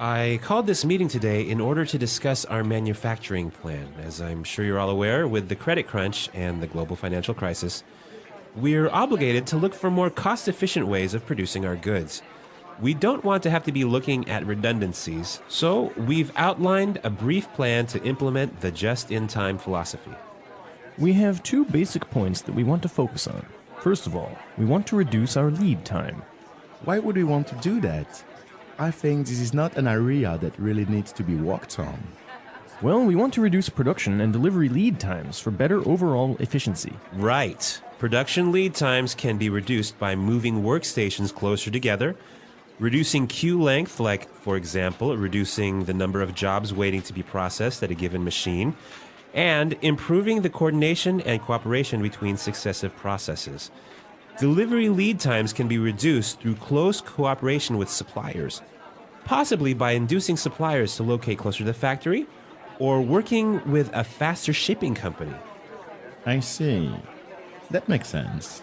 I called this meeting today in order to discuss our manufacturing plan. As I'm sure you're all aware, with the credit crunch and the global financial crisis, we're obligated to look for more cost-efficient ways of producing our goods. We don't want to have to be looking at redundancies, so we've outlined a brief plan to implement the just-in-time philosophy. We have two basic points that we want to focus on. First of all, we want to reduce our lead time. Why would we want to do that? I think this is not an area that really needs to be worked on. Well, we want to reduce production and delivery lead times for better overall efficiency. Right. Production lead times can be reduced by moving workstations closer together, reducing queue length, like, for example, reducing the number of jobs waiting to be processed at a given machine, and improving the coordination and cooperation between successive processes. Delivery lead times can be reduced through close cooperation with suppliers, possibly by inducing suppliers to locate closer to the factory or working with a faster shipping company. I see. That makes sense.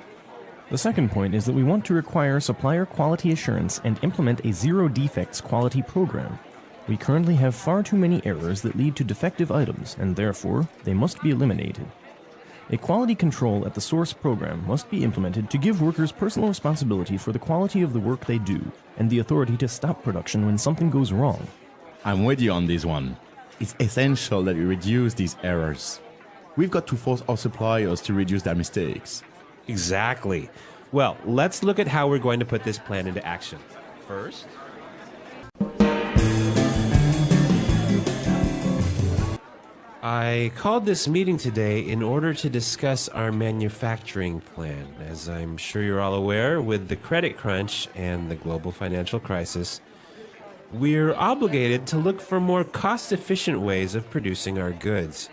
The second point is that we want to require supplier quality assurance and implement a zero defects quality program. We currently have far too many errors that lead to defective items, and therefore, they must be eliminated. A quality control at the source program must be implemented to give workers personal responsibility for the quality of the work they do, and the authority to stop production when something goes wrong. I'm with you on this one. It's essential that we reduce these errors. We've got to force our suppliers to reduce their mistakes. Exactly. Well, let's look at how we're going to put this plan into action. First, I called this meeting today in order to discuss our manufacturing plan. As I'm sure you're all aware, with the credit crunch and the global financial crisis, we're obligated to look for more cost-efficient ways of producing our goods.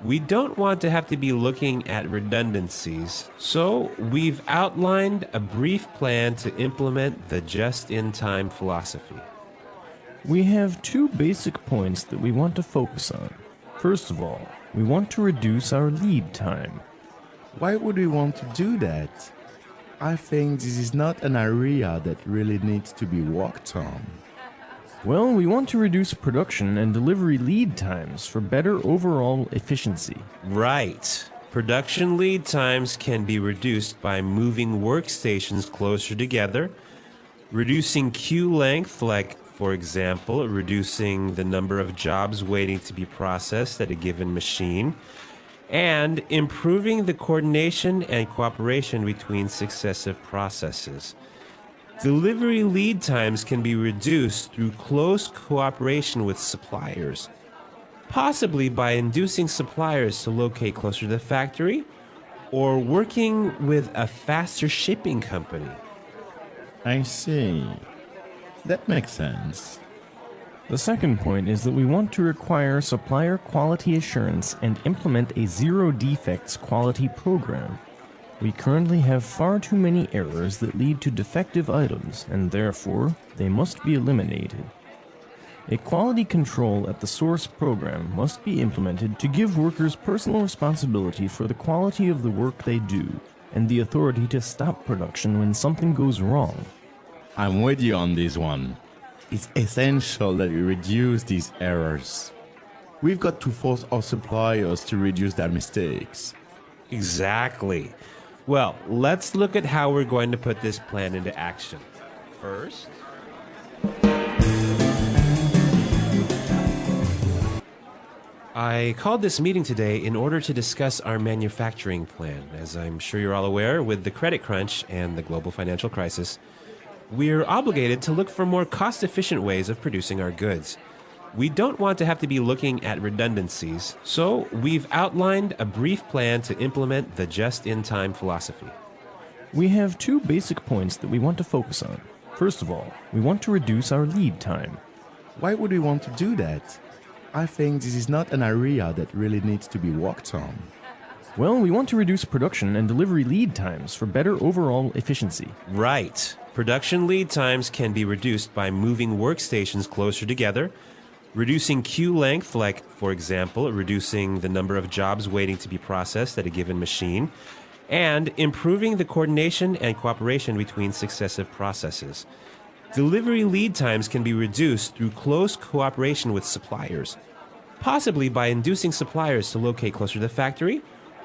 We don't want to have to be looking at redundancies, so we've outlined a brief plan to implement the just-in-time philosophy. We have two basic points that we want to focus on. First of all, we want to reduce our lead time. Why would we want to do that? I think this is not an area that really needs to be worked on. Well, we want to reduce production and delivery lead times for better overall efficiency. Right. Production lead times can be reduced by moving workstations closer together, reducing queue length, like, for example, reducing the number of jobs waiting to be processed at a given machine, and improving the coordination and cooperation between successive processes. Delivery lead times can be reduced through close cooperation with suppliers, possibly by inducing suppliers to locate closer to the factory or working with a faster shipping company. I see. That makes sense. The second point is that we want to require supplier quality assurance and implement a zero defects quality program. We currently have far too many errors that lead to defective items, and therefore, they must be eliminated. A quality control at the source program must be implemented to give workers personal responsibility for the quality of the work they do, and the authority to stop production when something goes wrong. I'm with you on this one. It's essential that we reduce these errors. We've got to force our suppliers to reduce their mistakes. Exactly. Well, let's look at how we're going to put this plan into action. First, I called this meeting today in order to discuss our manufacturing plan. As I'm sure you're all aware, with the credit crunch and the global financial crisis, we're obligated to look for more cost-efficient ways of producing our goods. We don't want to have to be looking at redundancies, so we've outlined a brief plan to implement the just-in-time philosophy. We have two basic points that we want to focus on. First of all, we want to reduce our lead time. Why would we want to do that? I think this is not an area that really needs to be worked on. Well, we want to reduce production and delivery lead times for better overall efficiency. Right. Production lead times can be reduced by moving workstations closer together, reducing queue length, like, for example, reducing the number of jobs waiting to be processed at a given machine, and improving the coordination and cooperation between successive processes. Delivery lead times can be reduced through close cooperation with suppliers, possibly by inducing suppliers to locate closer to the factory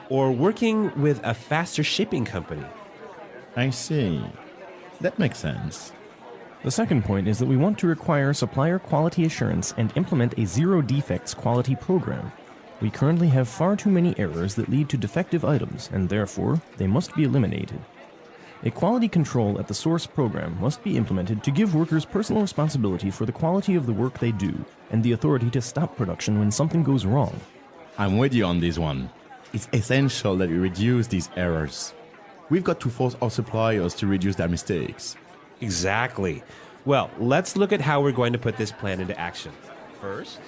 or working with a faster shipping company. I see. That makes sense. The second point is that we want to require supplier quality assurance and implement a zero defects quality program. We currently have far too many errors that lead to defective items, and therefore, they must be eliminated. A quality control at the source program must be implemented to give workers personal responsibility for the quality of the work they do, and the authority to stop production when something goes wrong. I'm with you on this one. It's essential that we reduce these errors. We've got to force our suppliers to reduce their mistakes. Exactly. Well, let's look at how we're going to put this plan into action. First,